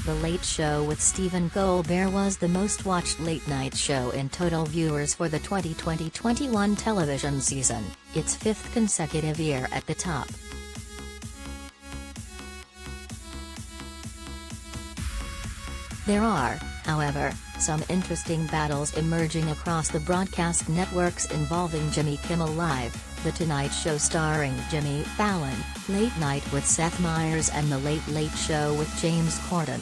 The Late Show with Stephen Colbert was the most-watched late-night show in total viewers for the 2020-21 television season, its fifth consecutive year at the top. There are, however, some interesting battles emerging across the broadcast networks involving Jimmy Kimmel Live, The Tonight Show starring Jimmy Fallon, Late Night with Seth Meyers and The Late Late Show with James Corden.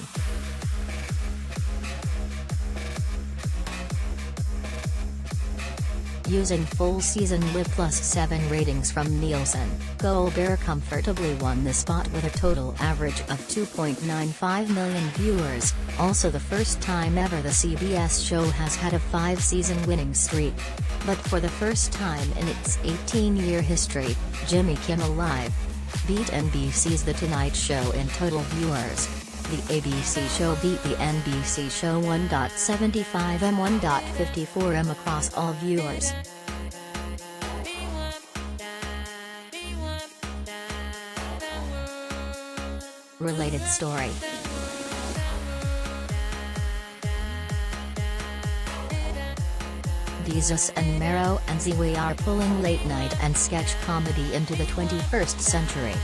Using full-season Live +7 ratings from Nielsen, Colbert comfortably won the spot with a total average of 2.95 million viewers, also the first time ever the CBS show has had a 5-season winning streak. But for the first time in its 18-year history, Jimmy Kimmel Live beat NBC's The Tonight Show in total viewers. The ABC show beat the NBC show 1.75 and 1.54 m across all viewers. Related story. Desus and Mero and Ziwi are pulling late night and sketch comedy into the 21st century.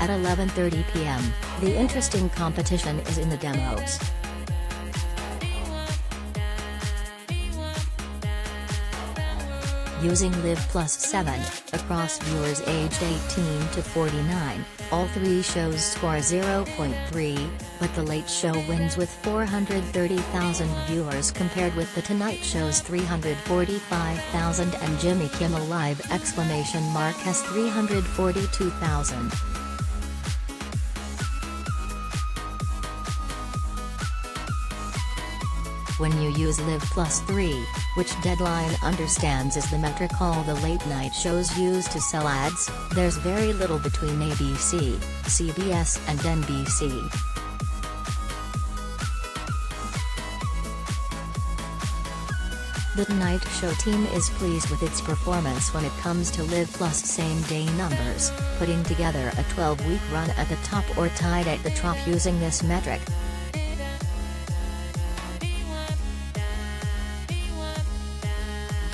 At 11:30 p.m., the interesting competition is in the demos. Using Live +7, across viewers aged 18 to 49, all three shows score 0.3, but The Late Show wins with 430,000 viewers compared with The Tonight Show's 345,000 and Jimmy Kimmel Live has 342,000. When you use Live +3, which Deadline understands is the metric all the late-night shows use to sell ads, there's very little between ABC, CBS and NBC. The Tonight Show team is pleased with its performance when it comes to Live Plus same-day numbers, putting together a 12-week run at the top or tied at the top using this metric.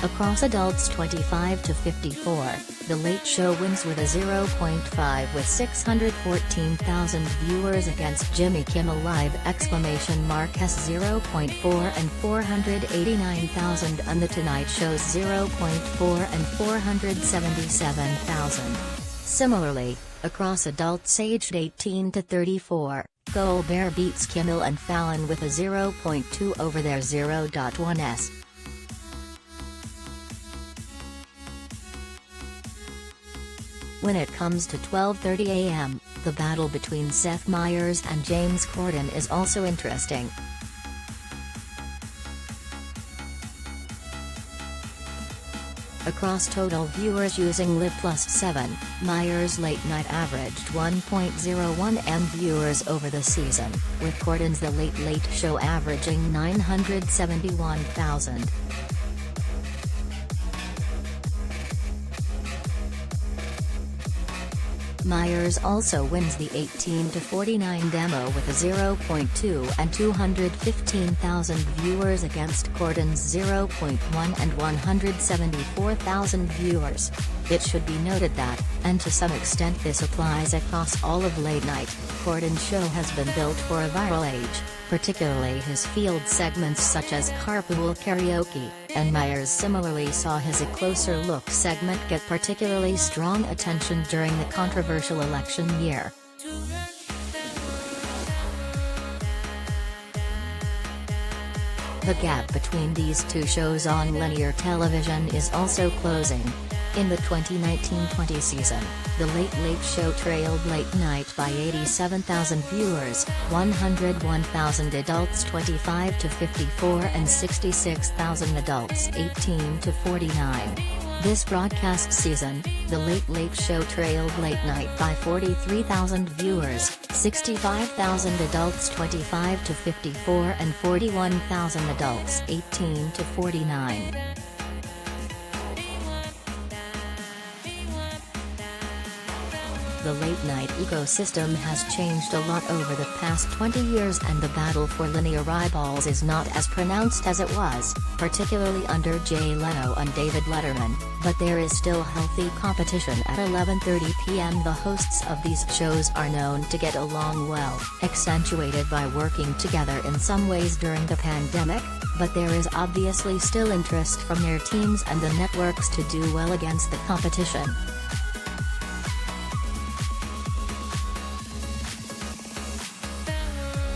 Across adults 25 to 54, The Late Show wins with a 0.5 with 614,000 viewers against Jimmy Kimmel Live has 0.4 and 489,000 and The Tonight Show's 0.4 and 477,000. Similarly, across adults aged 18 to 34, Colbert beats Kimmel and Fallon with a 0.2 over their 0.1s. When it comes to 12:30 a.m., the battle between Seth Meyers and James Corden is also interesting. Across total viewers using Live +7, Meyers' late night averaged 1.01 m viewers over the season, with Corden's The Late Late Show averaging 971,000. Meyers also wins the 18 to 49 demo with a 0.2 and 215,000 viewers against Corden's 0.1 and 174,000 viewers. It should be noted that, and to some extent this applies across all of late night, Corden's show has been built for a viral age, particularly his field segments such as Carpool Karaoke, and Meyers similarly saw his A Closer Look segment get particularly strong attention during the controversial election year. The gap between these two shows on linear television is also closing. In the 2019-20 season, The Late Late Show trailed Late Night by 87,000 viewers, 101,000 adults 25 to 54 and 66,000 adults 18 to 49. This broadcast season, The Late Late Show trailed Late Night by 43,000 viewers, 65,000 adults 25 to 54 and 41,000 adults 18 to 49. The late-night ecosystem has changed a lot over the past 20 years, and the battle for linear eyeballs is not as pronounced as it was, particularly under Jay Leno and David Letterman, but there is still healthy competition. At 11:30 p.m. the hosts of these shows are known to get along well, accentuated by working together in some ways during the pandemic, but there is obviously still interest from their teams and the networks to do well against the competition.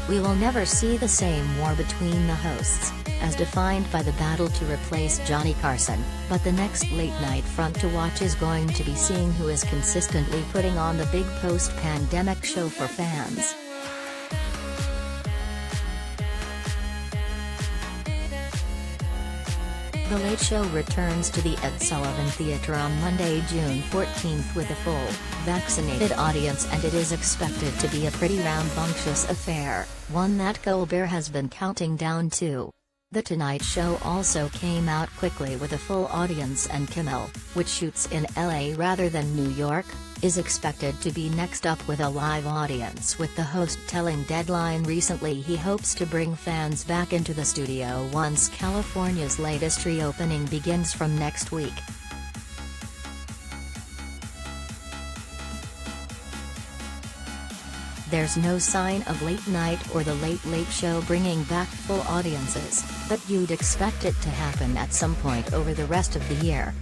We will never see the same war between the hosts, as defined by the battle to replace Johnny Carson, but the next late-night front to watch is going to be seeing who is consistently putting on the big post-pandemic show for fans. The Late Show returns to the Ed Sullivan Theatre on Monday, June 14th with a full, vaccinated audience, and it is expected to be a pretty rambunctious affair, one that Colbert has been counting down to. The Tonight Show also came out quickly with a full audience, and Kimmel, which shoots in LA rather than New York, is expected to be next up with a live audience, with the host telling Deadline recently he hopes to bring fans back into the studio once California's latest reopening begins from next week. There's no sign of Late Night or the Late Late Show bringing back full audiences, but you'd expect it to happen at some point over the rest of the year.